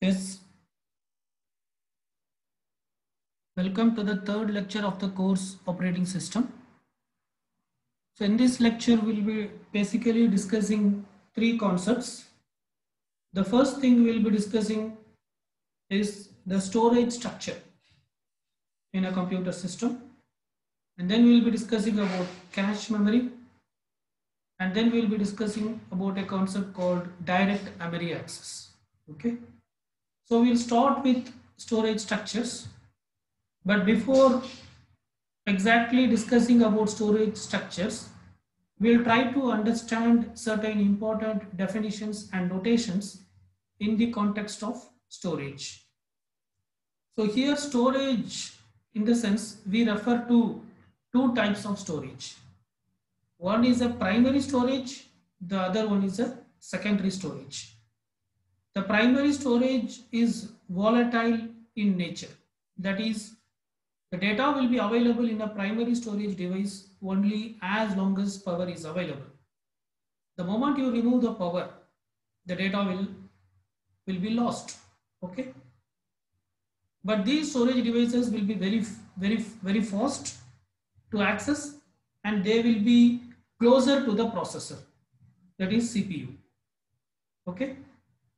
Yes, welcome to the third lecture of the course Operating System. So in this lecture, we'll be basically discussing three concepts. The first thing we'll be discussing is the storage structure in a computer system. And then we'll be discussing about cache memory. And then we'll be discussing about a concept called direct memory access. Okay. So we'll start with storage structures. But before exactly discussing about storage structures, we'll try to understand certain important definitions and notations in the context of storage. So here storage, in the sense, we refer to two types of storage. One is a primary storage, the other one is a secondary storage. The primary storage is volatile in nature. That is, the data will be available in a primary storage device only as long as power is available. The moment you remove the power, the data will be lost. Okay. But these storage devices will be very fast to access, and they will be closer to the processor, that is CPU. Okay.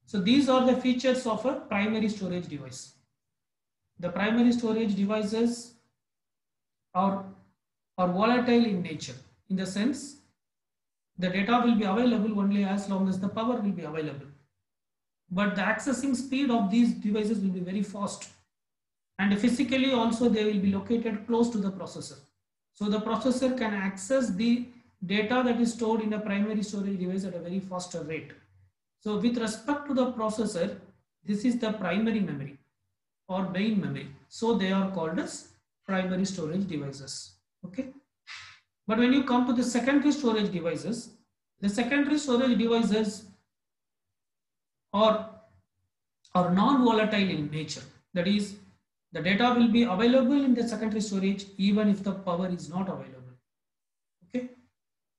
So these are the features of a primary storage device. The primary storage devices are volatile in nature, in the sense the data will be available only as long as the power will be available. But the accessing speed of these devices will be very fast, and physically also they will be located close to the processor. So the processor can access the data that is stored in a primary storage device at a very faster rate. So with respect to the processor, this is the primary memory or main memory. So they are called as primary storage devices. Okay. But when you come to the secondary storage devices, the secondary storage devices are non-volatile in nature. That is, the data will be available in the secondary storage even if the power is not available. Okay.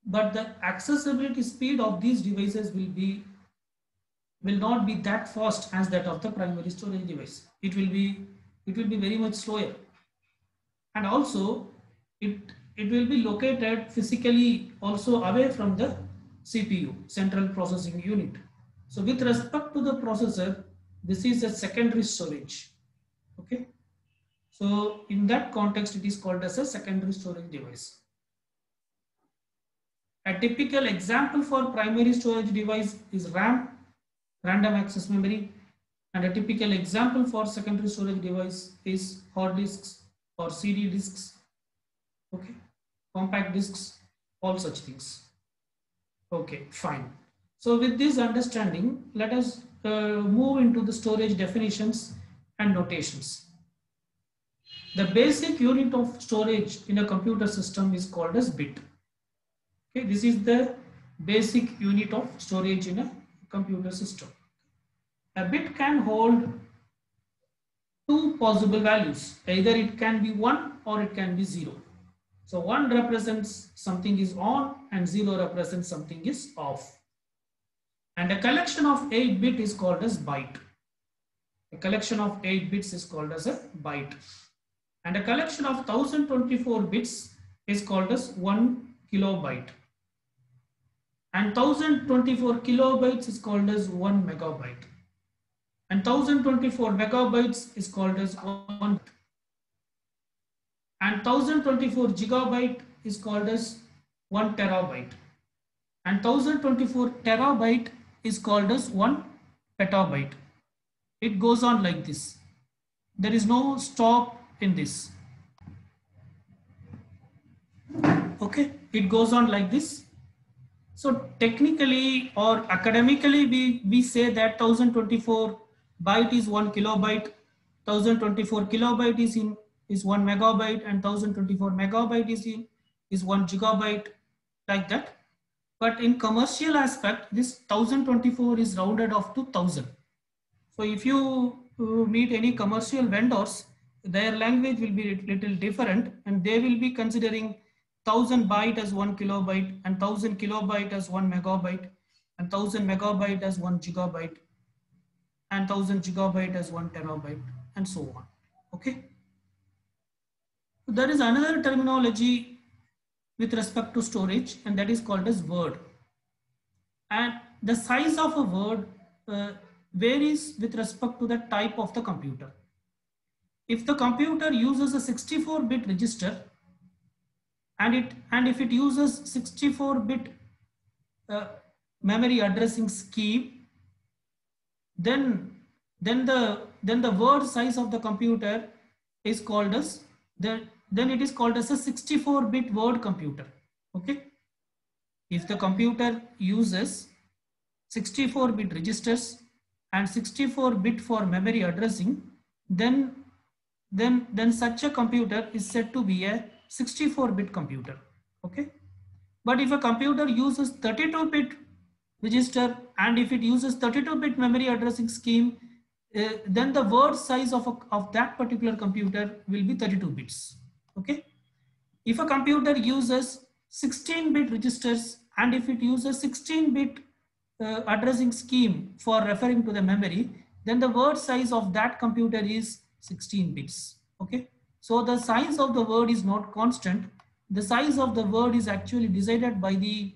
But the accessibility speed of these devices will not be that fast as that of the primary storage device. It will be very much slower, and also it will be located physically also away from the CPU, central processing unit. So with respect to the processor, this is a secondary storage. Okay. So in that context, it is called as a secondary storage device. A typical example for primary storage device is RAM, random access memory, and a typical example for secondary storage device is hard disks or CD disks, okay, compact disks, all such things. Okay, fine. So with this understanding, let us move into the storage definitions and notations. The basic unit of storage in a computer system is called as bit. Okay, this is the basic unit of storage in a computer system. A bit can hold two possible values. Either it can be 1 or it can be 0. So 1 represents something is on and 0 represents something is off. And a collection of 8 bits is called as byte. A collection of 8 bits is called as a byte. And a collection of 1024 bits is called as 1 kilobyte. And 1024 kilobytes is called as 1 megabyte. And 1024 megabytes is called as 1. And 1024 gigabyte is called as 1 terabyte. And 1024 terabyte is called as 1 petabyte. It goes on like this. There is no stop in this. Okay, it goes on like this. So technically or academically, we say that 1024 byte is 1 kilobyte, 1024 kilobyte is 1 megabyte, and 1024 megabyte is 1 gigabyte, like that. But in commercial aspect, this 1024 is rounded off to 1000. So if you meet any commercial vendors, their language will be a little different, and they will be considering 1000 byte as 1 kilobyte, and 1000 kilobyte as 1 megabyte, and 1000 megabyte as 1 gigabyte. and 1000 gigabyte as 1 terabyte and so on. Okay. There is another terminology with respect to storage, and that is called as word. And the size of a word varies with respect to the type of the computer. If the computer uses a 64-bit register and if it uses 64-bit memory addressing scheme, then the word size of the computer is called as then it is called as a 64-bit word computer. Okay. If the computer uses 64-bit registers and 64-bit for memory addressing, then such a computer is said to be a 64-bit computer. Okay. But if a computer uses 32-bit register and if it uses 32-bit memory addressing scheme, then the word size of that particular computer will be 32 bits. Okay. If a computer uses 16-bit registers and if it uses 16-bit addressing scheme for referring to the memory, then the word size of that computer is 16 bits. Okay. So the size of the word is not constant. The size of the word is actually decided by the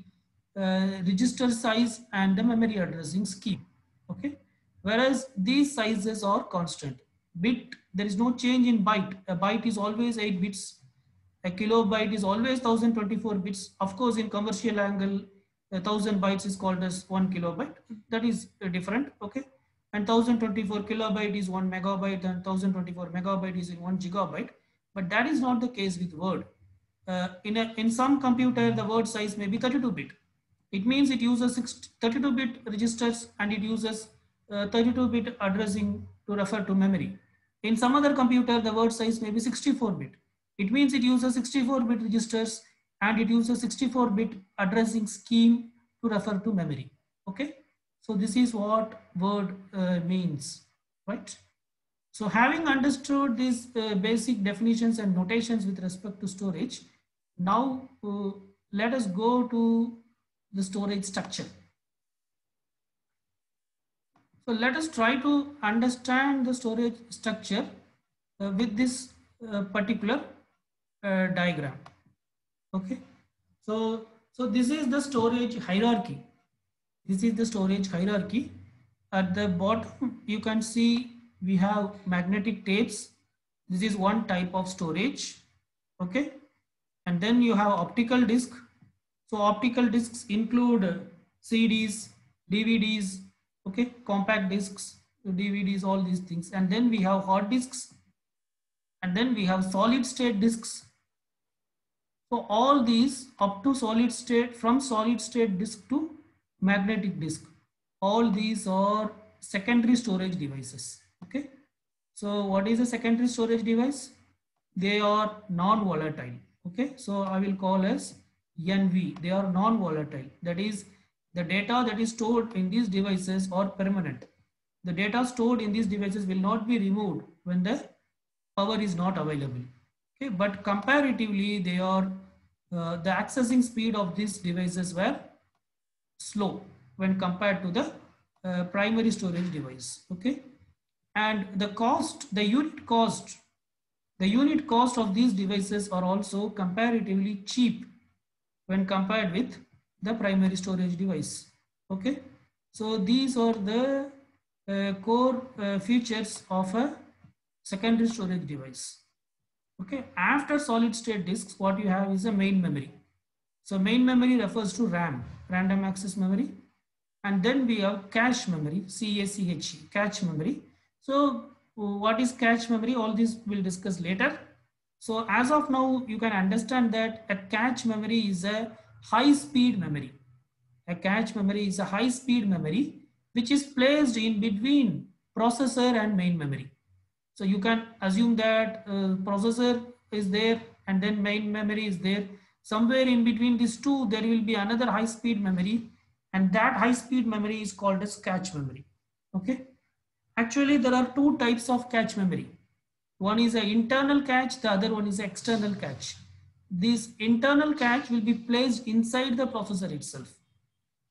register size and the memory addressing scheme. Okay. Whereas these sizes are constant. Bit, there is no change in byte. A byte is always 8 bits. A kilobyte is always 1024 bits. Of course, in commercial angle, 1000 bytes is called as 1 kilobyte. That is different. Okay. And 1024 kilobyte is 1 megabyte and 1024 megabyte is in 1 gigabyte. But that is not the case with word. In some computer, the word size may be 32-bit. It means it uses 32-bit registers and it uses 32-bit addressing to refer to memory. In some other computer, the word size may be 64-bit. It means it uses 64-bit registers and it uses 64-bit addressing scheme to refer to memory. Okay. So this is what word means, right? So having understood these basic definitions and notations with respect to storage, now let us go to the storage structure. So let us try to understand the storage structure with this particular diagram. Okay. So this is the storage hierarchy. This is the storage hierarchy. At the bottom, you can see we have magnetic tapes. This is one type of storage. Okay. And then you have optical disk. So optical disks include CDs, DVDs, okay, compact disks, DVDs, all these things. And then we have hard disks. And then we have solid state disks. So all these up to solid state, from solid state disk to magnetic disk, all these are secondary storage devices. Okay. So what is a secondary storage device? They are non-volatile. Okay. So I will call as NV. They are non-volatile. That is, the data that is stored in these devices are permanent. The data stored in these devices will not be removed when the power is not available. Okay. But comparatively, they are the accessing speed of these devices were slow when compared to the primary storage device. Okay. And the cost, the unit cost of these devices are also comparatively cheap when compared with the primary storage device. Okay. So these are the core features of a secondary storage device. Okay. After solid state disks, what you have is a main memory. So main memory refers to RAM, random access memory. And then we have cache memory, CACHE, cache memory. So what is cache memory? All this we'll discuss later. So as of now, you can understand that a cache memory is a high speed memory. A cache memory is a high speed memory which is placed in between processor and main memory. So you can assume that processor is there and then main memory is there. Somewhere in between these two, there will be another high speed memory, and that high speed memory is called as cache memory. Okay. Actually, there are two types of cache memory. One is an internal cache, the other one is an external cache. This internal cache will be placed inside the processor itself,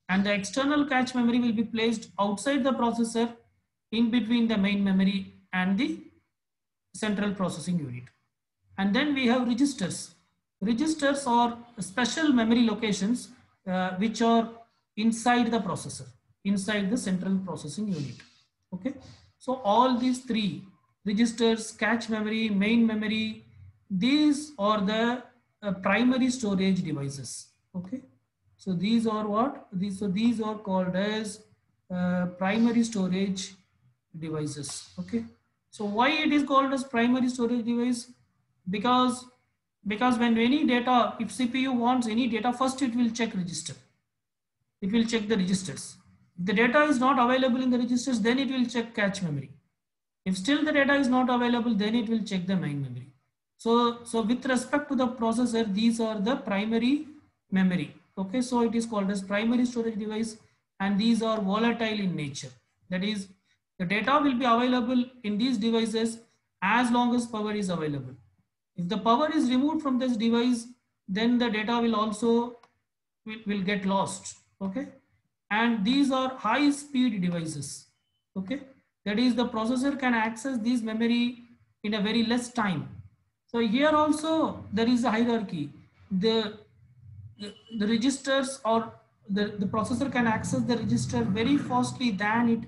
and the external cache memory will be placed outside the processor in between the main memory and the central processing unit. And then we have registers. Registers are special memory locations which are inside the processor, inside the central processing unit. Okay, so all these three registers, cache memory, main memory, these are the primary storage devices. Okay, so these are what these are called as primary storage devices. Okay, so why it is called as primary storage device? Because when any data, if CPU wants any data, first it will check register, it will check the registers. If the data is not available in the registers, then it will check cache memory. If still the data is not available, then it will check the main memory. So with respect to the processor, these are the primary memory. Okay, so it is called as primary storage device, and these are volatile in nature. That is, the data will be available in these devices as long as power is available. If the power is removed from this device, then the data will also will get lost. Okay, and these are high speed devices. Okay, that is, the processor can access these memory in a very less time. So here also there is a hierarchy. The registers, or the processor can access the register very fastly than it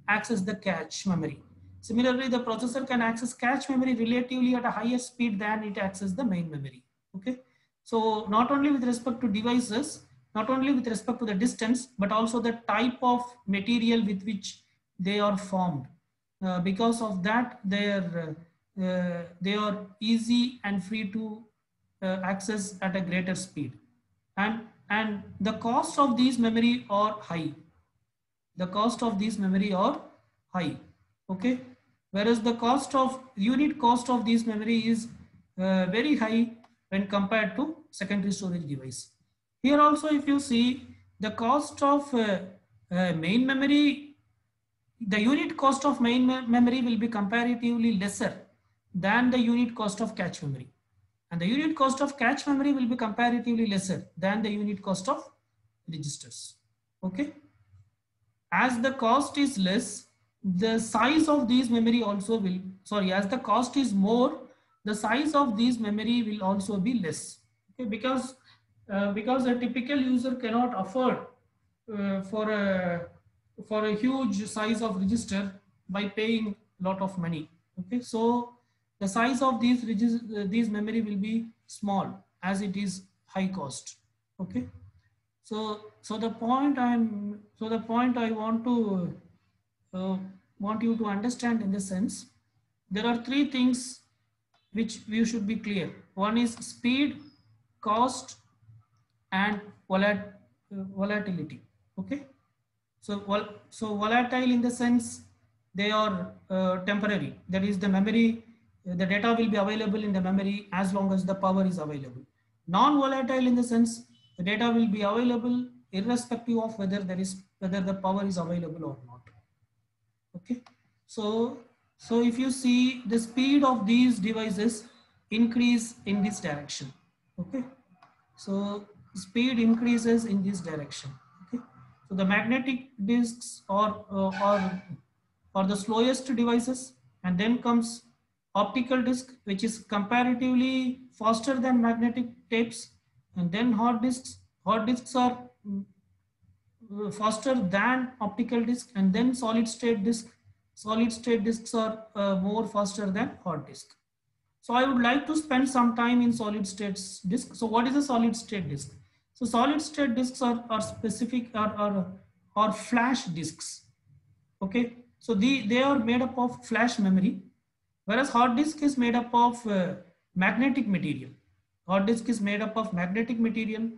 access the cache memory. Similarly, the processor can access cache memory relatively at a higher speed than it accesses the main memory. Okay, so not only with respect to devices, not only with respect to the distance, but also the type of material with which they are formed. Because of that, they are easy and free to access at a greater speed, and the cost of these memory are high. The cost of these memory are high. Okay, whereas the unit cost of this memory is very high when compared to secondary storage device. Here also, if you see, the cost of main memory, the unit cost of main memory will be comparatively lesser than the unit cost of cache memory, and the unit cost of cache memory will be comparatively lesser than the unit cost of registers. Okay, as the cost is less, the size of these memory also will, sorry, as the cost is more, the size of these memory will also be less. Okay, because a typical user cannot afford for a huge size of register by paying lot of money. Okay, so the size of these memory will be small as it is high cost. Okay, so the point I uh, want you to understand in the sense, there are three things which you should be clear. One is speed, cost, and volatility. Okay, so volatile in the sense they are temporary. That is, the memory, the data will be available in the memory as long as the power is available. Non-volatile in the sense the data will be available irrespective of whether the power is available or not. Okay, so if you see, the speed of these devices increase in this direction. Okay, so speed increases in this direction. Okay, so the magnetic disks are the slowest devices, and then comes optical disk, which is comparatively faster than magnetic tapes, and then hard disks. Hard disks are faster than optical disk, and then solid state disk. Solid state disks are more faster than hard disk. So I would like to spend some time in solid state disk. So what is a solid state disk? So solid state disks are specific, are flash disks. Okay, so they are made up of flash memory, whereas hard disk is made up of magnetic material. Hard disk is made up of magnetic material.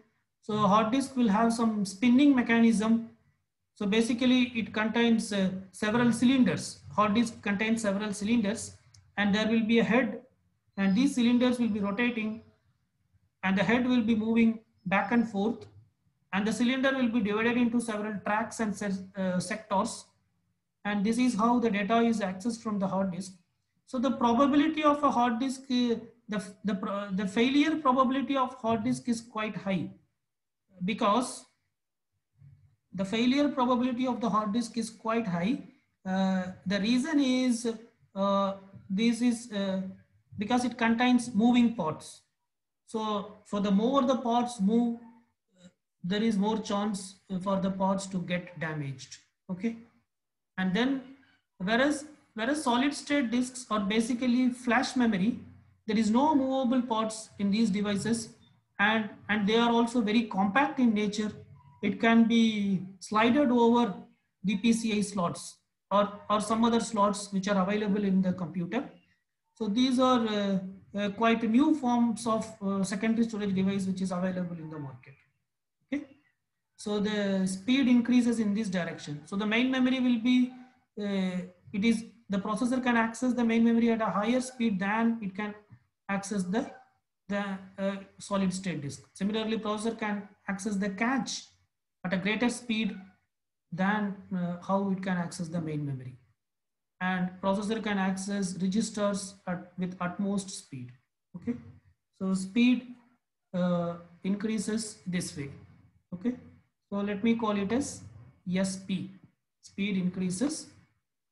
So hard disk will have some spinning mechanism. So basically it contains several cylinders. Hard disk contains several cylinders, and there will be a head, and these cylinders will be rotating, and the head will be moving back and forth, and the cylinder will be divided into several tracks and sectors, and this is how the data is accessed from the hard disk. So the probability of a hard disk, the failure probability of hard disk is quite high, because the failure probability of the hard disk is quite high, The reason is this is because it contains moving parts. So for the more the parts move, there is more chance for the parts to get damaged. Okay, and then whereas solid state disks are basically flash memory, there is no movable parts in these devices, and they are also very compact in nature. It can be slided over the PCI slots or some other slots which are available in the computer. So these are quite new forms of secondary storage device which is available in the market. Okay, so the speed increases in this direction. So the main memory will be it is the processor can access the main memory at a higher speed than it can access the solid state disk. Similarly, processor can access the cache at a greater speed than how it can access the main memory, and processor can access registers with utmost speed. Okay, so speed increases this way. Okay, so let me call it as SP. Speed increases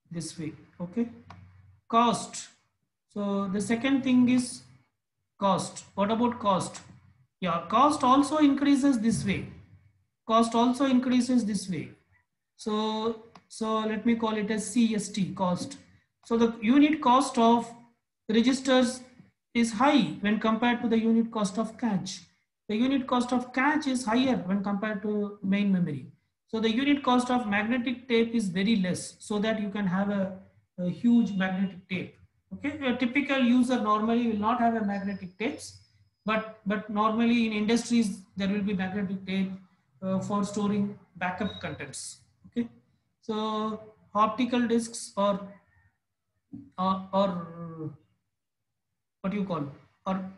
this way. Okay, cost. So the second thing is cost. What about cost? Yeah, cost also increases this way. Cost also increases this way. So let me call it as CST, cost. So the unit cost of registers is high when compared to the unit cost of cache. The unit cost of cache is higher when compared to main memory. So the unit cost of magnetic tape is very less, so that you can have a huge magnetic tape. Okay, a typical user normally will not have a magnetic tapes, but normally in industries there will be magnetic tape for storing backup contents. Okay, so optical discs or what you call, or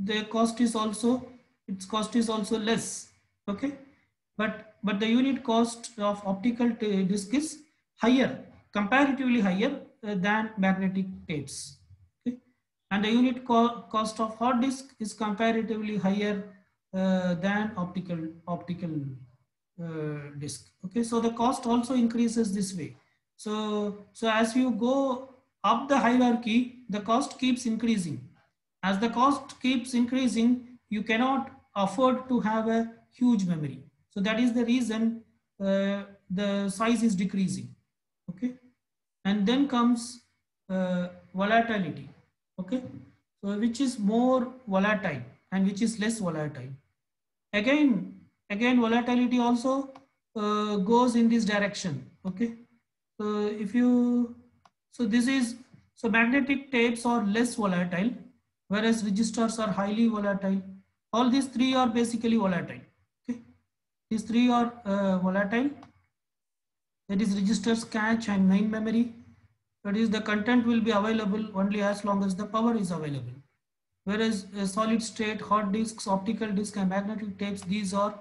the cost is also, its cost is also less. Okay, but the unit cost of optical disc is higher, comparatively higher than magnetic tapes. Okay, and the unit cost of hard disk is comparatively higher than optical disk. Okay, so the cost also increases this way. So as you go up the hierarchy, the cost keeps increasing. As the cost keeps increasing, you cannot afford to have a huge memory. So that is the reason the size is decreasing. Okay, and then comes volatility. Okay, so which is more volatile and which is less volatile. Again volatility also goes in this direction. Okay, so if you, so this is, so magnetic tapes are less volatile, whereas registers are highly volatile. All these three are basically volatile. Okay, these three are volatile, that is registers, cache and main memory. That is, the content will be available only as long as the power is available. Whereas solid state, hard disks, optical disk and magnetic tapes, these are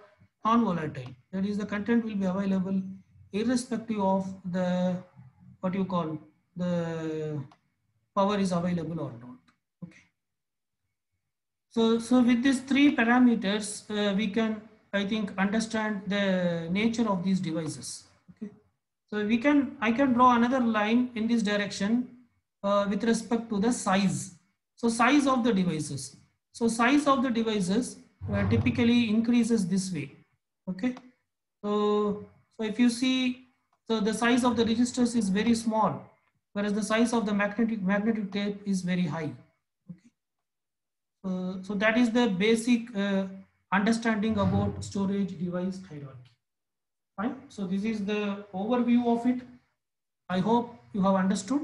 non-volatile. That is, the content will be available irrespective of the, what you call, the power is available or not. Okay. So with these three parameters, we can, I think, understand the nature of these devices. Okay. So I can draw another line in this direction with respect to the size. So size of the devices. So size of the devices typically increases this way. Okay. So if you see, so the size of the registers is very small, whereas the size of the magnetic tape is very high. Okay. So that is the basic understanding about storage device hierarchy. Fine. So this is the overview of it. I hope you have understood.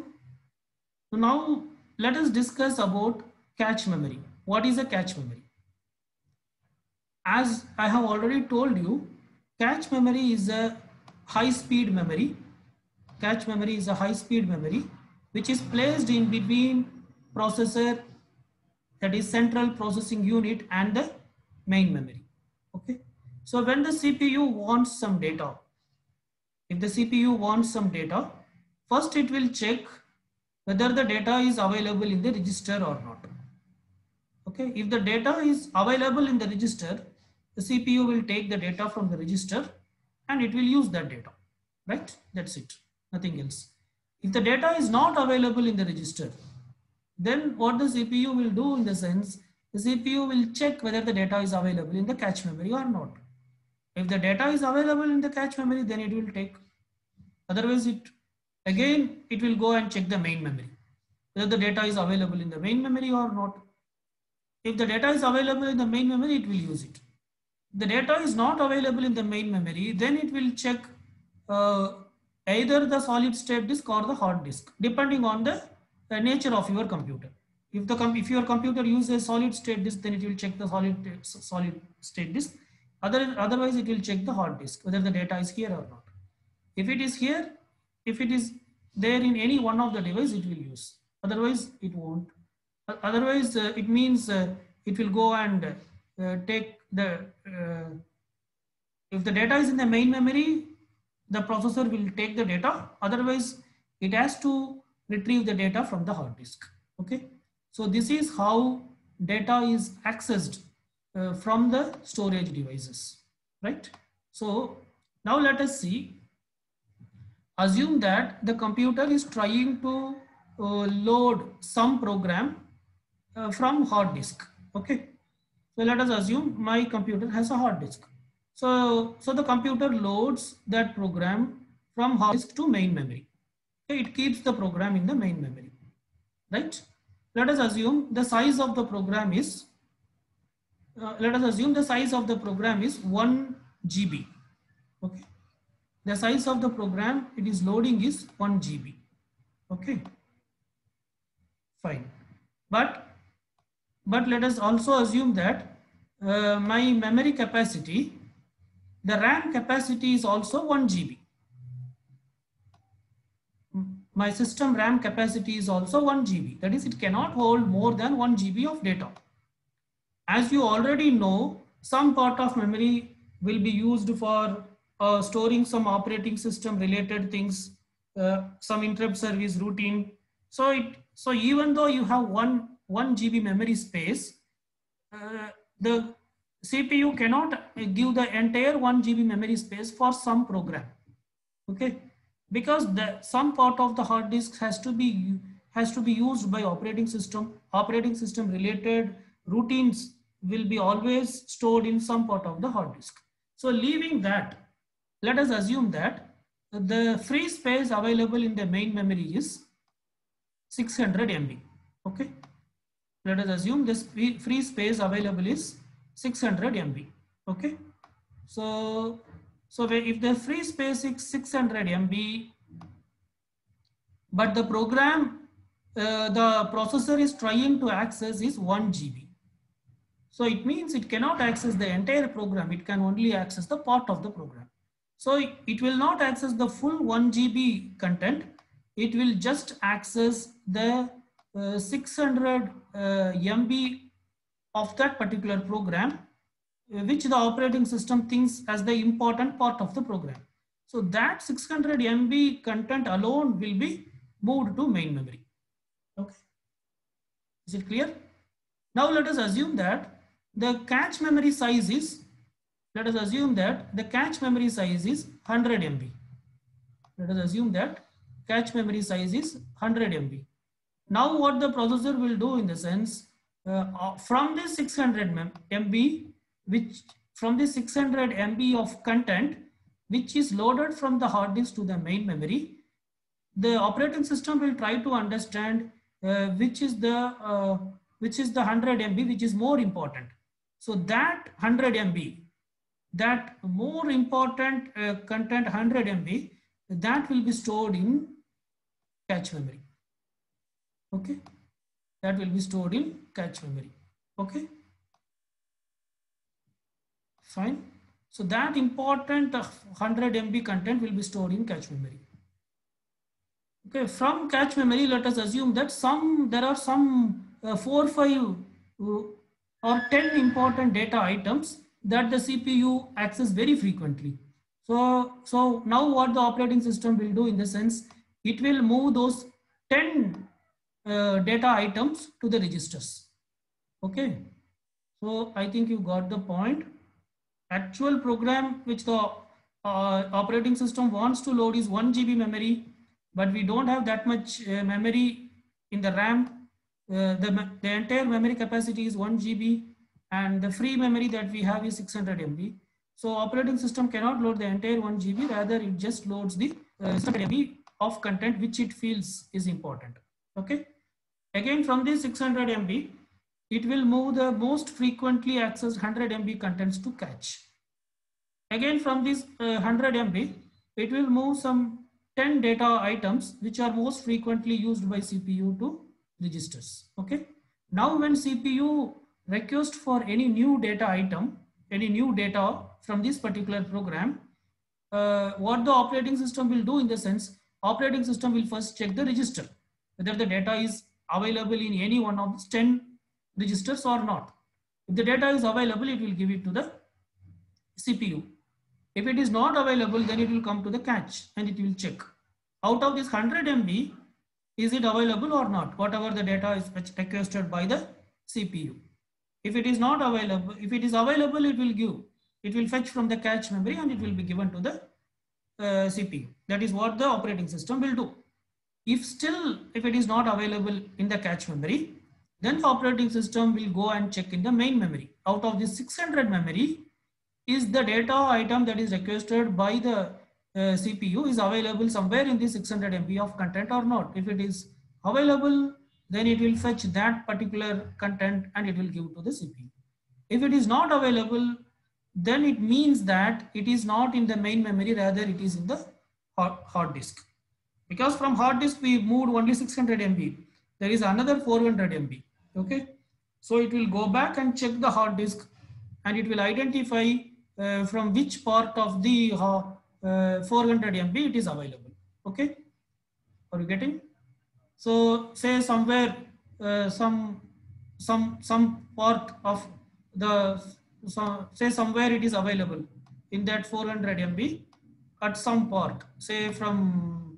So now let us discuss about cache memory. What is a cache memory? As I have already told you, cache memory is a high-speed memory. Cache memory is a high-speed memory which is placed in between processor, that is central processing unit, and the main memory. Okay. So when the CPU wants some data, if the CPU wants some data, first it will check whether the data is available in the register or not. Okay, if the data is available in the register, the CPU will take the data from the register and it will use that data, right? That's it. nothing else. If the data is not available in the register, then what the CPU will do in the sense, the CPU will check whether the data is available in the cache memory or not. If the data is available in the cache memory, then it will take. Otherwise, it will go and check the main memory, whether the data is available in the main memory or not. If the data is available in the main memory, it will use it. The data is not available in the main memory, then it will check uh, either the solid state disk or the hard disk, depending on the nature of your computer. If your computer uses solid state disk, then it will check the solid state disk. Otherwise, it will check the hard disk, whether the data is here or not. If it is here, if it is there in any one of the device, it will use. Otherwise, it won't. Otherwise, it means it will go and take the if the data is in the main memory, the processor will take the data. Otherwise, it has to retrieve the data from the hard disk. Okay, so this is how data is accessed from the storage devices, right? So now let us see. Assume that the computer is trying to load some program from hard disk. Okay, so let us assume my computer has a hard disk. So the computer loads that program from hard disk to main memory. Okay, it keeps the program in the main memory, right? Let us assume the size of the program is 1 GB. Okay, the size of the program it is loading is 1 GB. Okay, fine. But let us also assume that my memory capacity, the RAM capacity is also 1 GB. My system RAM capacity is also 1 GB. That is, it cannot hold more than 1 GB of data. As you already know, some part of memory will be used for storing some operating system related things, some interrupt service routine. So even though you have 1 GB memory space, the CPU cannot give the entire 1 GB memory space for some program. Okay, because some part of the hard disk has to be used by operating system. Operating system related routines will be always stored in some part of the hard disk. So leaving that, let us assume that the free space available in the main memory is 600 MB. Okay, let us assume this free space available is 600 MB. Okay, so if the free space is 600 MB, but the program the processor is trying to access is 1 GB. So it means it cannot access the entire program. It can only access the part of the program. So it will not access the full 1 GB content. It will just access the 600 MB of that particular program, which the operating system thinks as the important part of the program. So that 600 MB content alone will be moved to main memory. Okay, is it clear? Now let us assume that the cache memory size is, let us assume that the cache memory size is 100 MB. Let us assume that cache memory size is 100 MB. Now what the processor will do in the sense, from this 600 MB, from the 600 MB of content, which is loaded from the hard disk to the main memory, the operating system will try to understand which is the 100 MB which is more important. So that 100 MB, that more important content 100 MB, that will be stored in cache memory. Okay, that will be stored in cache memory. Okay, fine. So that important 100 MB content will be stored in cache memory. Okay, from cache memory, let us assume that there are some 4, 5 or 10 important data items that the CPU access very frequently. So now what the operating system will do in the sense, it will move those 10 data items to the registers. Okay, so I think you got the point. Actual program which the operating system wants to load is 1 GB memory. but we don't have that much memory in the RAM. The entire memory capacity is 1 GB and the free memory that we have is 600 MB. So operating system cannot load the entire 1 GB, rather it just loads the 600 MB of content which it feels is important. Okay. Again, from this 600 MB, it will move the most frequently accessed 100 MB contents to cache. Again, from this 100 MB, it will move some 10 data items which are most frequently used by CPU to registers. Okay. Now, when CPU requests for any new data item, any new data from this particular program, what the operating system will do in the sense, operating system will first check the register, whether the data is available in any one of these 10 registers or not. If the data is available, it will give it to the CPU. If it is not available, then it will come to the cache and it will check. Out of this 100 MB, is it available or not? Whatever the data is requested by the CPU. If it is not available, if it is available, it will fetch from the cache memory and it will be given to the CPU. That is what the operating system will do. If it is not available in the cache memory, then the operating system will go and check in the main memory. Out of this 600 memory, is the data item that is requested by the CPU is available somewhere in the 600 MB of content or not. If it is available, then it will fetch that particular content and it will give to the CPU. If it is not available, then it means that it is not in the main memory, rather it is in the hard disk. Because from hard disk we moved only 600 MB, there is another 400 MB. Okay, so it will go back and check the hard disk and it will identify from which part of the 400 MB it is available. Okay, are you getting? So say somewhere some part of the say somewhere it is available in that 400 MB at some part, say from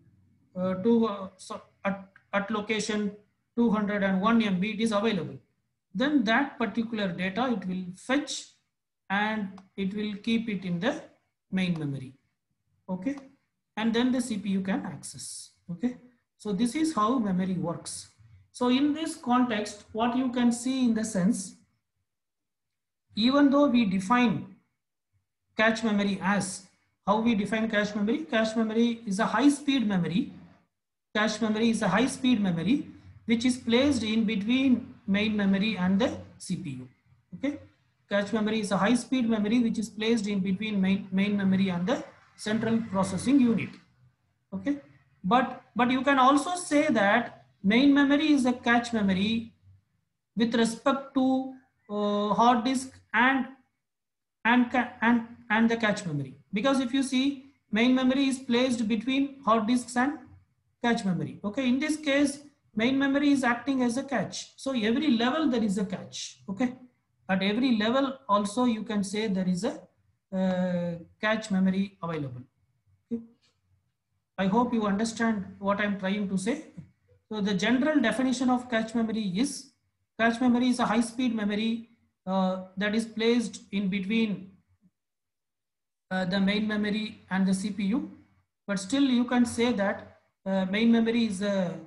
at location 201 MB it is available. Then that particular data it will fetch and it will keep it in the main memory. Okay, and then the CPU can access. Okay, so this is how memory works. So in this context, what you can see in the sense, even though we define cache memory as, how we define cache memory is a high speed memory. Cache memory is a high speed memory which is placed in between main memory and the CPU. Okay, cache memory is a high speed memory which is placed in between main memory and the central processing unit. Okay, but you can also say that main memory is a cache memory with respect to hard disk and the cache memory, because if you see, main memory is placed between hard disks and cache memory. Okay, in this case main memory is acting as a cache, so every level there is a cache. Okay, at every level also you can say there is a cache memory available. Okay, I hope you understand what I'm trying to say. So the general definition of cache memory is a high speed memory that is placed in between the main memory and the CPU, but still you can say that main memory is a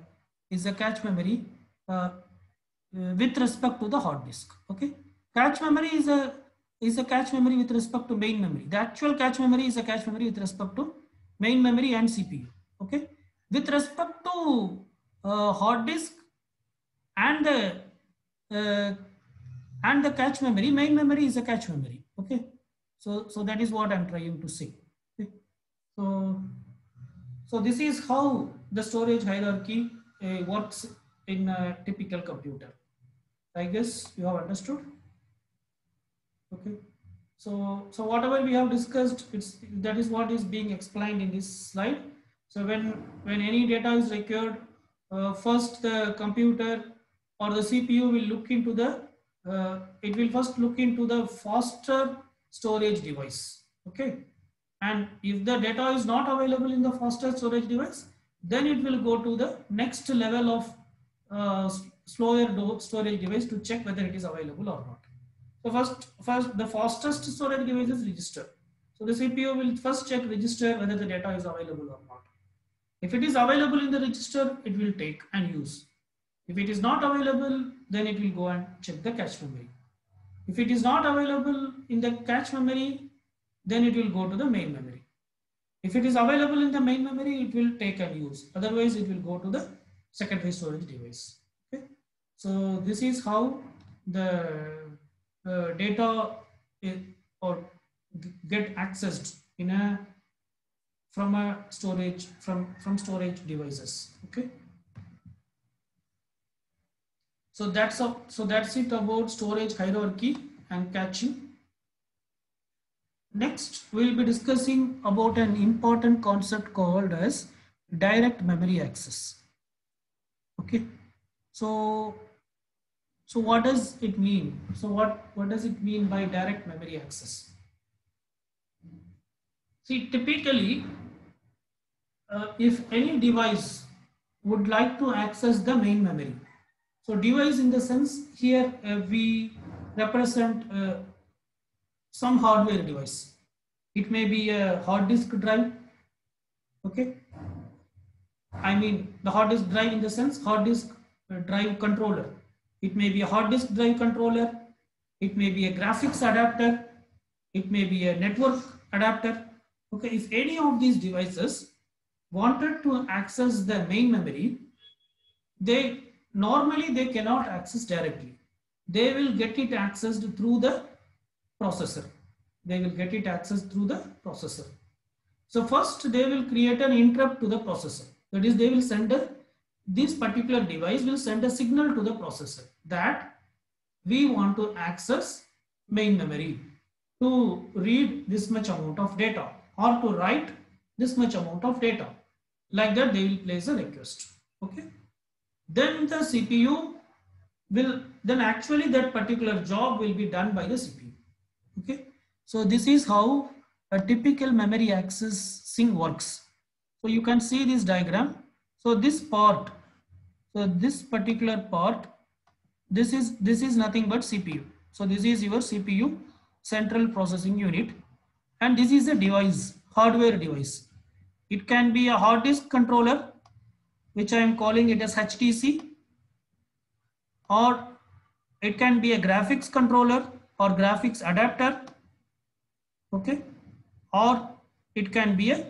cache memory with respect to the hard disk. Okay, cache memory is a cache memory with respect to main memory. The actual cache memory is a cache memory with respect to main memory and CPU. Okay, with respect to hard disk and the cache memory, main memory is a cache memory. Okay, so that is what I'm trying to say. Okay? So this is how the storage hierarchy works in a typical computer. I guess you have understood. Okay, so whatever we have discussed, that is what is being explained in this slide. So when any data is required, first the computer or the CPU will look into the it will first look into the faster storage device. Okay, and if the data is not available in the faster storage device, then it will go to the next level of slower storage device to check whether it is available or not. So first the fastest storage device is register. So the CPU will first check register whether the data is available or not. If it is available in the register, it will take and use. If it is not available, then it will go and check the cache memory. If it is not available in the cache memory, then it will go to the main memory. If it is available in the main memory, it will take and use. Otherwise, it will go to the secondary storage device. Okay. So this is how the data or get accessed in a from a storage from storage devices. Okay. So that's it about storage hierarchy and caching. Next, we'll be discussing about an important concept called as direct memory access. Okay, so what does it mean? So what does it mean by direct memory access? See, typically, if any device would like to access the main memory, so device in the sense here we represent some hardware device. It may be a hard disk drive. Okay, I mean the hard disk drive in the sense hard disk drive controller. It may be a hard disk drive controller. It may be a graphics adapter. It may be a network adapter. Okay, if any of these devices wanted to access the main memory, they cannot access directly. They will get it accessed through the processor. They will get it accessed through the processor. So first they will create an interrupt to the processor. That is, they will send this particular device will send a signal to the processor that we want to access main memory to read this much amount of data or to write this much amount of data. Like that, they will place a request. Okay. Then the CPU will, then actually that particular job will be done by the CPU. Okay. So this is how a typical memory accessing works. So you can see this diagram. So this part, so this particular part, this is nothing but CPU. So this is your CPU, central processing unit, and this is a device, hardware device. It can be a hard disk controller, which I am calling it as HDC, or it can be a graphics controller or graphics adapter. Okay, or it can be a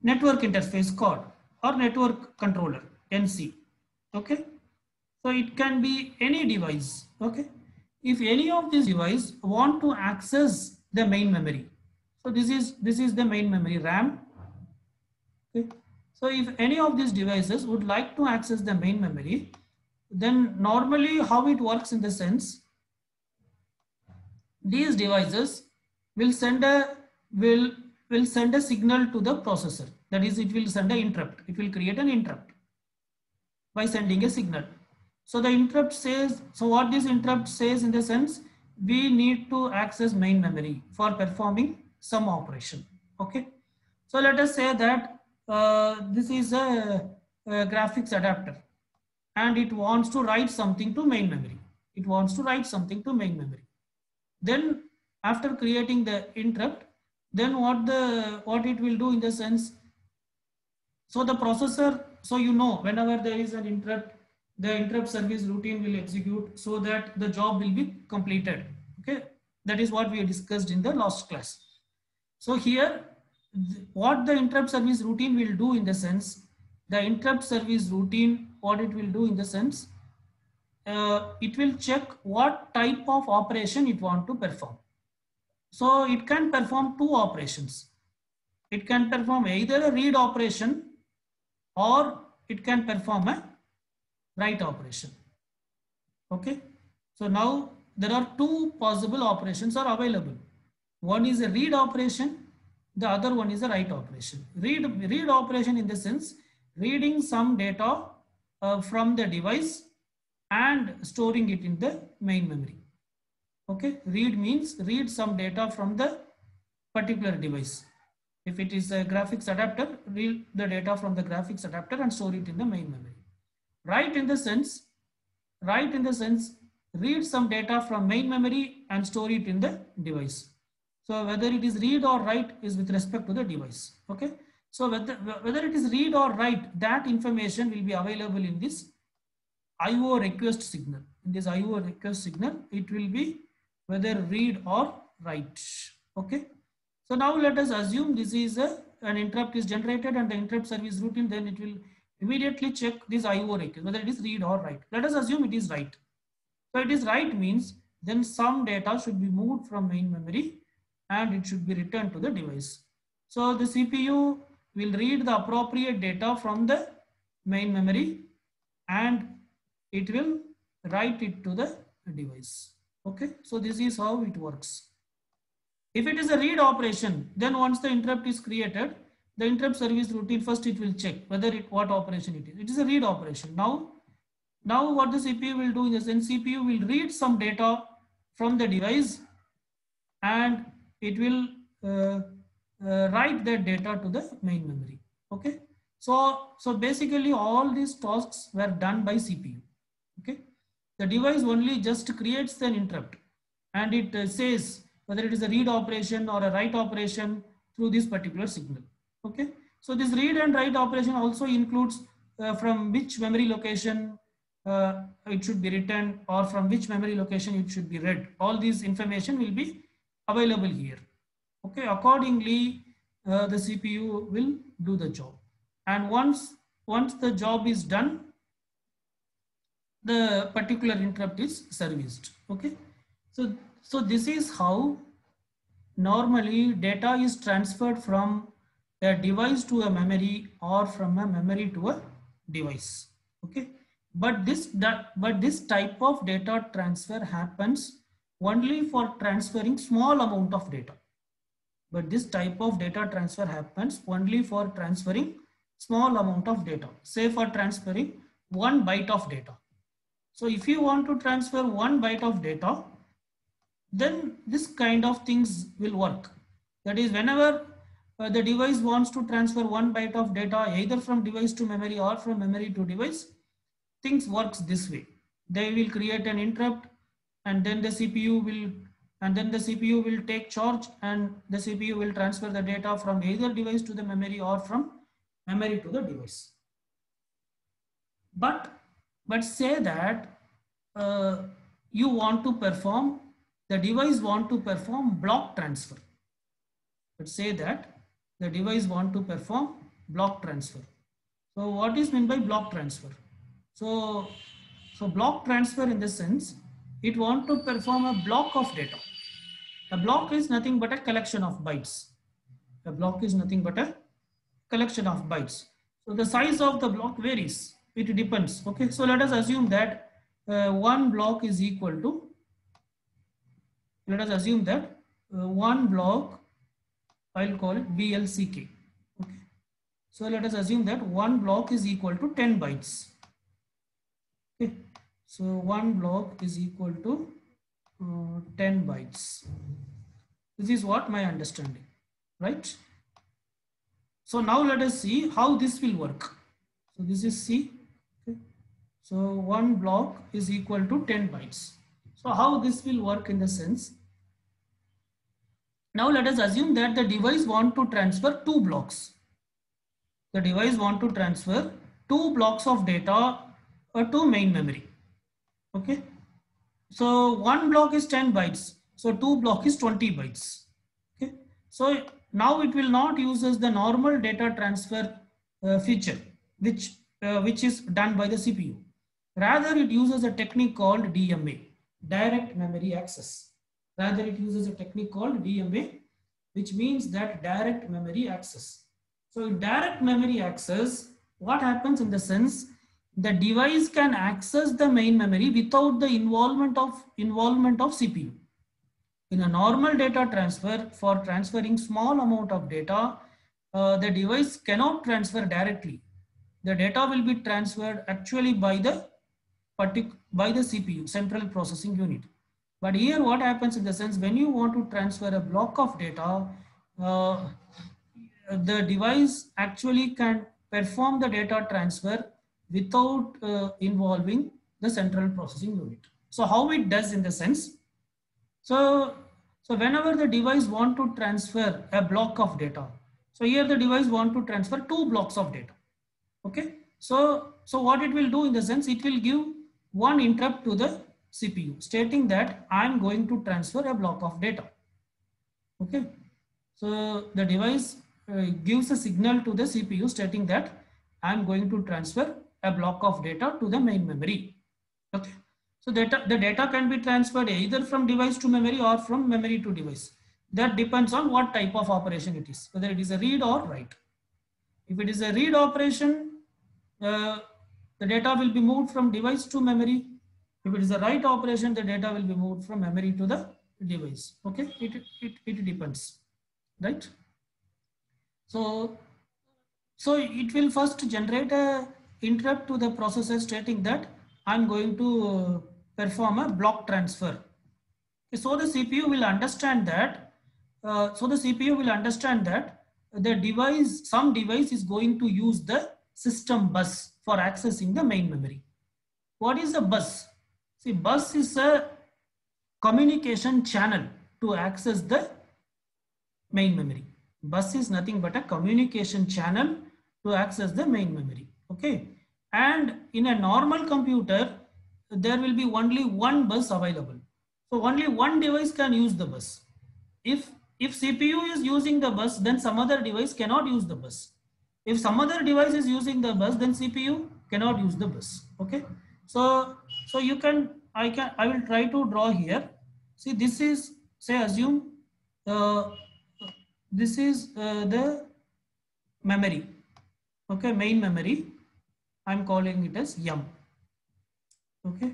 network interface card or network controller, NC. Okay, so it can be any device. Okay, if any of these device want to access the main memory, so this is the main memory, RAM. Okay, so if any of these devices would like to access the main memory, then normally how it works in the sense, these devices will send a signal to the processor. That is, it will send an interrupt. It will create an interrupt by sending a signal. So the interrupt says, so what this interrupt says in the sense, we need to access main memory for performing some operation. Okay. So let us say that this is a graphics adapter and it wants to write something to main memory. It wants to write something to main memory. Then after creating the interrupt, then what it will do in the sense, so the processor, so you know, whenever there is an interrupt, the interrupt service routine will execute so that the job will be completed. Okay, that is what we discussed in the last class. So here, what the interrupt service routine will do in the sense, the interrupt service routine, what it will do in the sense, it will check what type of operation it want to perform. So it can perform two operations. It can perform either a read operation or it can perform a write operation. Okay. So now there are two possible operations are available. One is a read operation. The other one is a write operation. Read operation in the sense, reading some data from the device and storing it in the main memory. Okay, read means read some data from the particular device. If it is a graphics adapter, read the data from the graphics adapter and store it in the main memory. Write in the sense, read some data from main memory and store it in the device. So whether it is read or write is with respect to the device. Okay, So whether it is read or write, that information will be available in this IO request signal. In this IO request signal, it will be whether read or write. Okay. So now let us assume this is an interrupt is generated and the interrupt service routine, then it will immediately check this IO request, whether it is read or write. Let us assume it is write. So it is write means then some data should be moved from main memory and it should be returned to the device. So the CPU will read the appropriate data from the main memory and it will write it to the device. Okay, so this is how it works. If it is a read operation, then once the interrupt is created, the interrupt service routine first it will check whether what operation it is. It is a read operation. Now what the CPU will do in the sense, CPU will read some data from the device and it will write that data to the main memory. Okay, so basically all these tasks were done by CPU. Okay, the device only just creates an interrupt and it says whether it is a read operation or a write operation through this particular signal. Okay, so this read and write operation also includes from which memory location it should be written or from which memory location it should be read. All these information will be available here. Okay, accordingly the CPU will do the job, and once the job is done, the particular interrupt is serviced. Okay, so this is how normally data is transferred from a device to a memory or from a memory to a device. Okay, but this type of data transfer happens only for transferring small amount of data. But this type of data transfer happens only for transferring small amount of data, say for transferring 1 byte of data. So if you want to transfer 1 byte of data, then this kind of things will work. That is, whenever the device wants to transfer 1 byte of data either from device to memory or from memory to device, things works this way. They will create an interrupt and then the CPU will take charge and the CPU will transfer the data from either device to the memory or from memory to the device. But say that you want to perform, the device want to perform block transfer. Let's say that the device want to perform block transfer. So what is meant by block transfer? So block transfer in the sense, it want to perform a block of data. A block is nothing but a collection of bytes. A block is nothing but a collection of bytes. So the size of the block varies. It depends. Okay, so let us assume that one block is equal to, let us assume that one block, I'll call it BLCK. Okay, so let us assume that one block is equal to 10 bytes. Okay, so one block is equal to 10 bytes. This is what my understanding, right? So now let us see how this will work. So this is C. Okay, so one block is equal to 10 bytes. So how this will work in the sense, now let us assume that the device want to transfer 2 blocks. The device want to transfer 2 blocks of data to main memory. Okay, so one block is 10 bytes. So 2 block is 20 bytes. Okay, so now it will not use the normal data transfer feature, which is done by the CPU. Rather, it uses a technique called DMA, direct memory access. Rather, it uses a technique called DMA, which means that direct memory access. So in direct memory access, what happens in the sense, the device can access the main memory without the involvement of CPU. In a normal data transfer, for transferring small amount of data, the device cannot transfer directly. The data will be transferred actually by the CPU, central processing unit. But here what happens in the sense, when you want to transfer a block of data, the device actually can perform the data transfer without involving the central processing unit. So how it does in the sense, so whenever the device want to transfer a block of data, So here the device want to transfer 2 blocks of data. Okay. So what it will do in the sense, it will give one interrupt to the CPU stating that I'm going to transfer a block of data. Okay. So the device gives a signal to the CPU stating that I'm going to transfer a block of data to the main memory. Okay. So the data can be transferred either from device to memory or from memory to device. That depends on what type of operation it is, whether it is a read or write. If it is a read operation, the data will be moved from device to memory. If it is a write operation, the data will be moved from memory to the device. Okay, it depends, right? So it will first generate a interrupt to the processor stating that I'm going to perform a block transfer. So the CPU will understand that. The device, some device is going to use the system bus for accessing the main memory. What is a bus? See, bus is a communication channel to access the main memory. Bus is nothing but a communication channel to access the main memory. Okay. And in a normal computer, there will be only one bus available. So only one device can use the bus. If CPU is using the bus, then some other device cannot use the bus. If some other device is using the bus, then CPU cannot use the bus. Okay. So you can, I will try to draw here. See, this is, say, assume this is the memory. Okay, main memory. I'm calling it as M. Okay.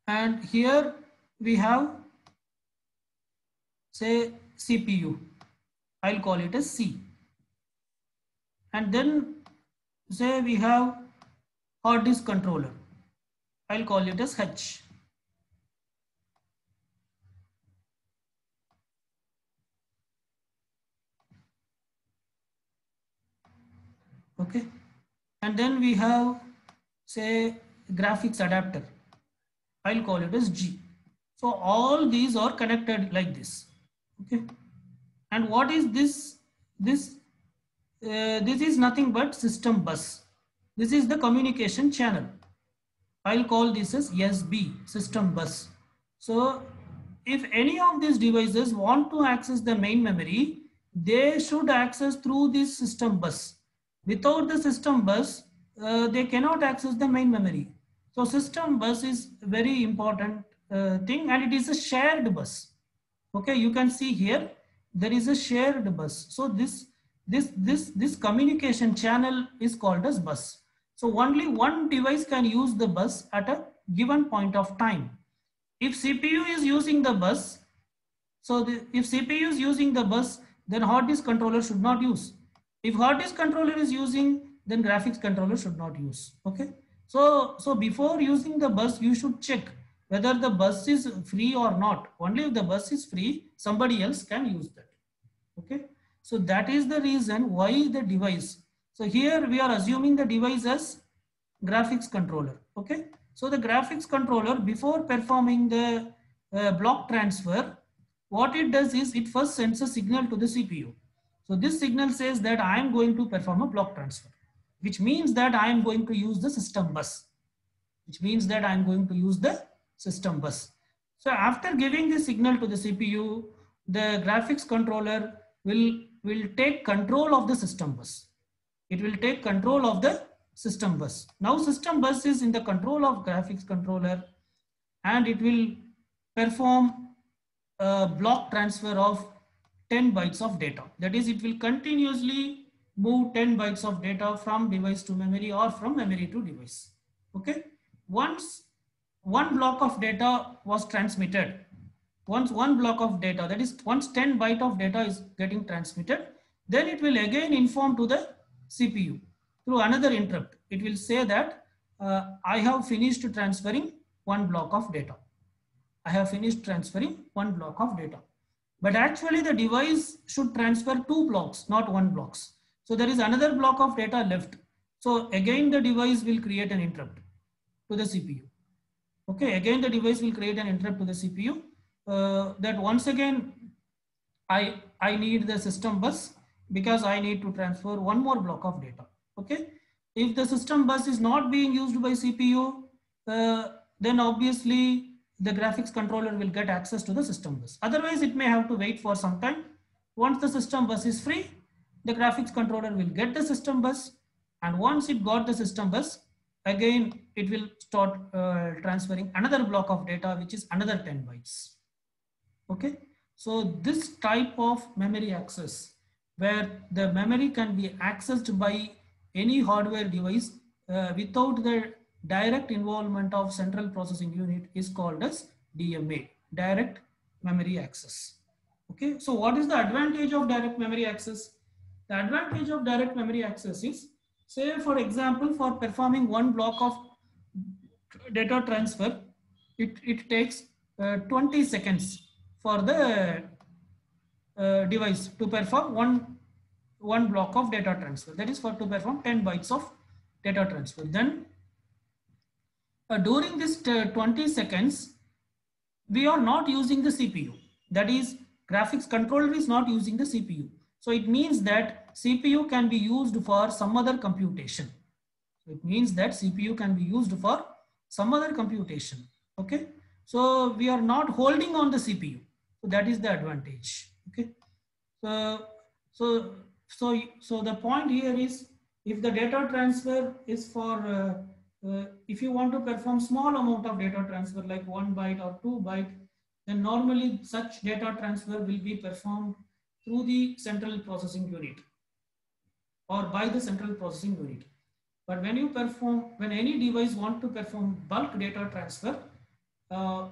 And here we have, say, CPU. I'll call it as C. And then say we have hard disk controller. I'll call it as H. Okay. And then we have, say, graphics adapter. I'll call it as G. So all these are connected like this. Okay. And what is this? This is nothing but system bus. This is the communication channel. I'll call this as SB, system bus. So if any of these devices want to access the main memory, they should access through this system bus. Without the system bus, they cannot access the main memory. So system bus is very important thing, and it is a shared bus. Okay, you can see here there is a shared bus. So this communication channel is called as bus. So only one device can use the bus at a given point of time. If CPU is using the bus, if CPU is using the bus, then hard disk controller should not use. If hard disk controller is using, then graphics controller should not use. Okay. So before using the bus, you should check whether the bus is free or not. Only if the bus is free, somebody else can use that. Okay. So that is the reason why the device. So here we are assuming the device as graphics controller. Okay. So the graphics controller, before performing the block transfer, what it does is it first sends a signal to the CPU. So this signal says that I am going to perform a block transfer, which means that I am going to use the system bus. So after giving the signal to the CPU, the graphics controller will take control of the system bus. It will take control of the system bus. Now system bus is in the control of graphics controller, and it will perform a block transfer of 10 bytes of data. That is, it will continuously move 10 bytes of data from device to memory or from memory to device. Okay. Once one block of data was transmitted, once 10 byte of data is getting transmitted, then it will again inform to the CPU through another interrupt. It will say that I have finished transferring one block of data. But actually the device should transfer 2 blocks, not 1 blocks. So there is another block of data left. So again the device will create an interrupt to the CPU. Okay, again the device will create an interrupt to the CPU that once again I need the system bus because I need to transfer one more block of data. Okay. If the system bus is not being used by CPU, then obviously the graphics controller will get access to the system bus. Otherwise, it may have to wait for some time. Once the system bus is free, the graphics controller will get the system bus, and once it got the system bus, again it will start transferring another block of data, which is another 10 bytes. Okay, so this type of memory access, where the memory can be accessed by any hardware device without the direct involvement of central processing unit, is called as DMA, direct memory access. Okay, so what is the advantage of direct memory access? The advantage of direct memory access is, say for example, for performing one block of data transfer, it takes 20 seconds for the device to perform one block of data transfer. That is for to perform 10 bytes of data transfer. Then during this 20 seconds, we are not using the CPU. That is, graphics controller is not using the CPU. So it means that CPU can be used for some other computation. So it means that CPU can be used for some other computation. Okay. So we are not holding on the CPU. So that is the advantage. Okay. So the point here is, if the data transfer is for if you want to perform small amount of data transfer like 1 byte or 2 byte, then normally such data transfer will be performed through the central processing unit or by the central processing unit. But when any device want to perform bulk data transfer,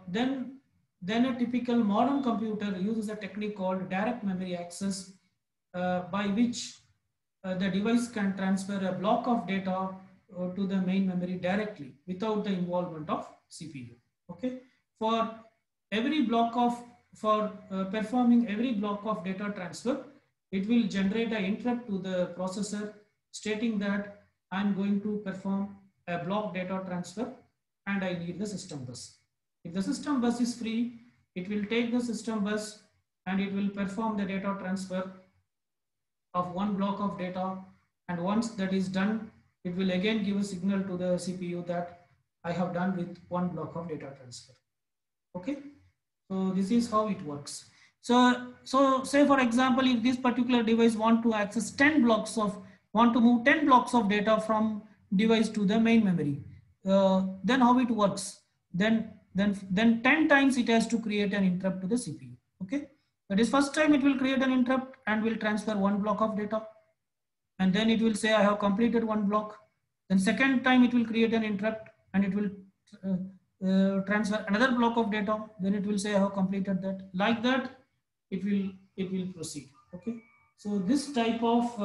then a typical modern computer uses a technique called direct memory access, by which the device can transfer a block of data to the main memory directly without the involvement of CPU. Okay, for performing every block of data transfer, it will generate an interrupt to the processor stating that I'm going to perform a block data transfer and I need the system bus. If the system bus is free, it will take the system bus and it will perform the data transfer of one block of data, and once that is done, it will again give a signal to the CPU that I have done with one block of data transfer. Okay, so this is how it works. So say for example, if this particular device want to move 10 blocks of data from device to the main memory, then how it works? Then 10 times it has to create an interrupt to the CPU. Okay, that is, first time it will create an interrupt and will transfer one block of data, and then it will say I have completed one block. Then second time it will create an interrupt and it will transfer another block of data. Then it will say I have completed that. Like that, it will proceed. Okay, so this type of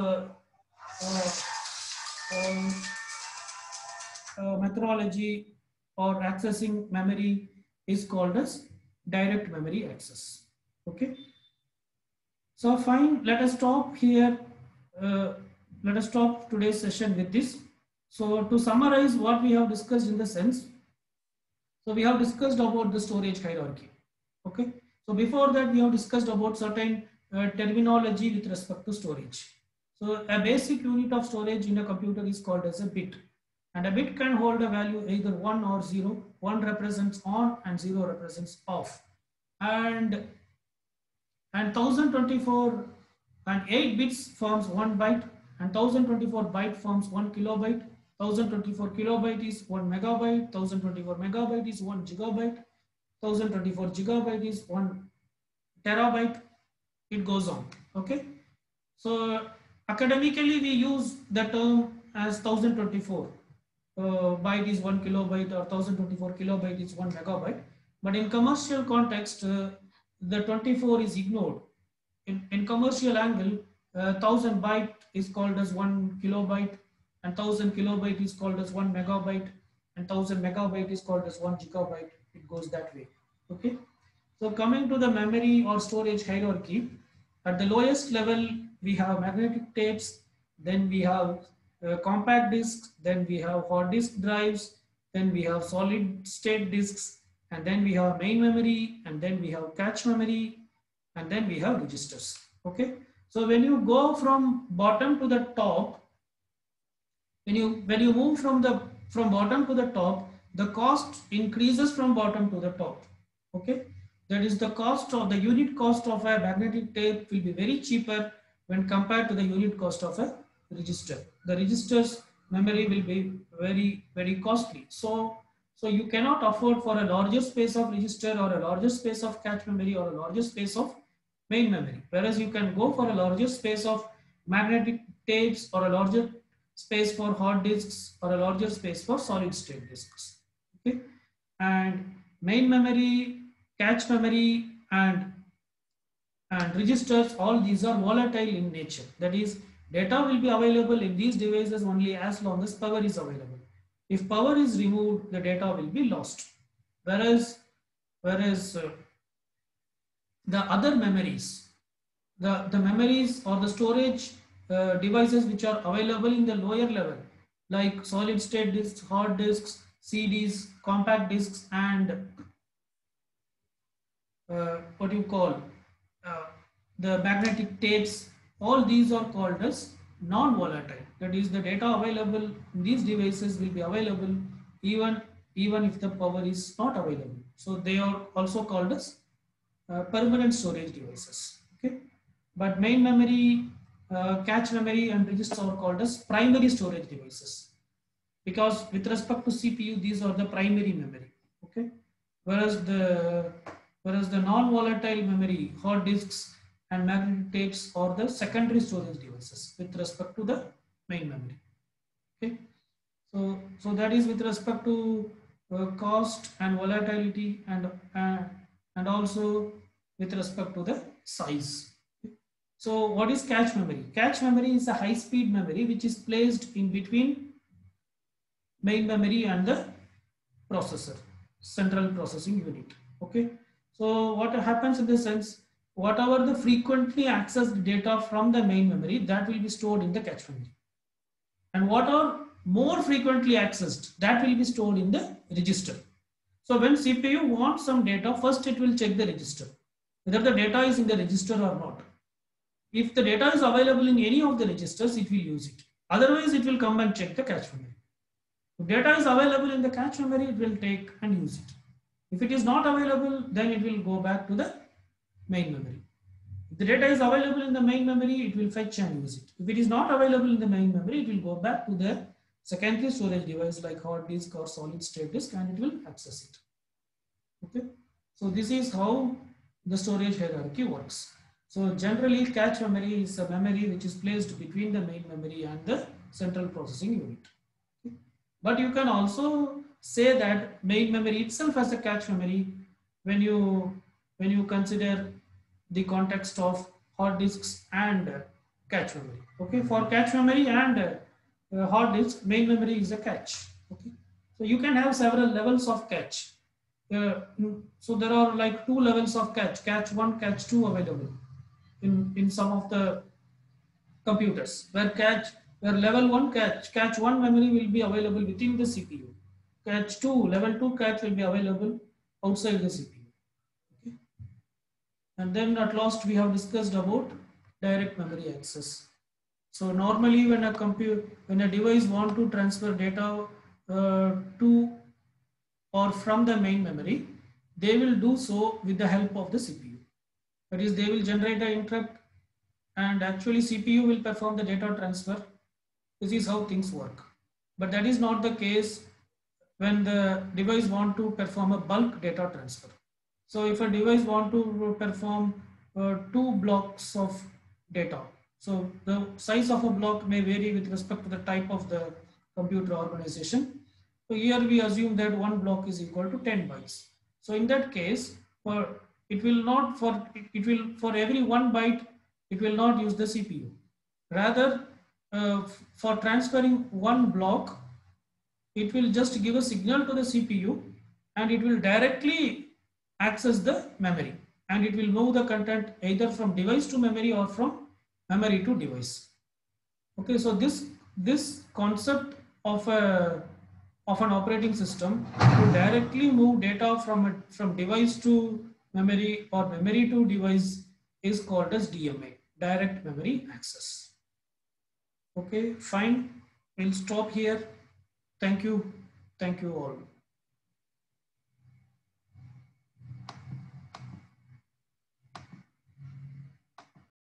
methodology or accessing memory is called as direct memory access. Okay, so fine, let us stop here. Let us stop today's session with this. So to summarize what we have discussed in the sense, so we have discussed about the storage hierarchy. Okay, so before that we have discussed about certain terminology with respect to storage. So a basic unit of storage in a computer is called as a bit, and a bit can hold a value either 1 or 0. 1 represents on and 0 represents off, and 1024 and 8 bits forms 1 byte, and 1024 byte forms 1 kilobyte. 1024 kilobyte is 1 megabyte. 1024 megabyte is 1 gigabyte. 1024 gigabyte is 1 terabyte. It goes on. Okay, so academically we use the term as 1024 byte is 1 kilobyte, or 1024 kilobyte is 1 megabyte. But in commercial context, the 24 is ignored. In commercial angle, 1000 byte is called as 1 kilobyte, and 1000 kilobyte is called as 1 megabyte, and 1000 megabyte is called as 1 gigabyte. It goes that way. Okay, so coming to the memory or storage hierarchy, at the lowest level we have magnetic tapes, then we have compact discs, then we have hard disk drives, then we have solid state disks, and then we have main memory, and then we have cache memory, and then we have registers. Okay, so when you go from bottom to the top, when you move from bottom to the top, the cost increases from bottom to the top. Okay, that is the cost of the unit cost of a magnetic tape will be very cheaper when compared to the unit cost of a register. The register's memory will be very costly. So you cannot afford for a larger space of register or a larger space of cache memory or a larger space of main memory, whereas you can go for a larger space of magnetic tapes or a larger space for hard disks or a larger space for solid state disks. Okay, and main memory, cache memory, and registers, all these are volatile in nature. That is, data will be available in these devices only as long as power is available. If power is removed, the data will be lost. Whereas the other memories, the memories or the storage devices which are available in the lower level, like solid state disks, hard disks, CDs, compact disks, and what do you call uh, the magnetic tapes, all these are called as non-volatile. That is, the data available in these devices will be available even if the power is not available. So they are also called as permanent storage devices. Okay, but main memory, cache memory, and registers are called as primary storage devices, because with respect to CPU, these are the primary memory. Okay, whereas the non-volatile memory, hard disks and magnetic tapes, are the secondary storage devices with respect to the main memory. Okay, so that is with respect to cost and volatility, and also with respect to the size. So what is cache memory? Cache memory is a high speed memory which is placed in between main memory and the processor, central processing unit. Okay, so what happens in this sense, whatever the frequently accessed data from the main memory, that will be stored in the cache memory, and what are more frequently accessed, that will be stored in the register. So when CPU wants some data, first it will check the register whether the data is in the register or not. If the data is available in any of the registers, it will use it. Otherwise, it will come and check the cache memory. If data is available in the cache memory, it will take and use it. If it is not available, then it will go back to the main memory. If the data is available in the main memory, it will fetch and use it. If it is not available in the main memory, it will go back to the secondary storage device like hard disk or solid state disk, and it will access it. Okay, so this is how the storage hierarchy works. So generally, cache memory is a memory which is placed between the main memory and the central processing unit. Okay. But you can also say that main memory itself has a cache memory when you consider the context of hard disks and cache memory. Okay, for cache memory and hard disk, main memory is a cache. Okay, so you can have several levels of cache. So there are like two levels of cache 1, cache 2 available in some of the computers, where level 1 cache 1 memory will be available within the CPU. Cache 2, level 2 cache will be available outside the CPU. Okay. And then at last we have discussed about direct memory access. So normally when a device want to transfer data to or from the main memory, they will do so with the help of the CPU. That is, they will generate an interrupt, and actually CPU will perform the data transfer. This is how things work. But that is not the case when the device want to perform a bulk data transfer. So if a device want to perform 2 blocks of data, so the size of a block may vary with respect to the type of the computer organization. So here we assume that one block is equal to 10 bytes. So in that case, for every 1 byte, it will not use the CPU. Rather, for transferring one block, it will just give a signal to the CPU, and it will directly access the memory, and it will move the content either from device to memory or from memory to device. Okay, so this concept of an operating system to directly move data from device to memory or memory to device is called as DMA, direct memory access. Okay, fine. We'll stop here. Thank you. Thank you all.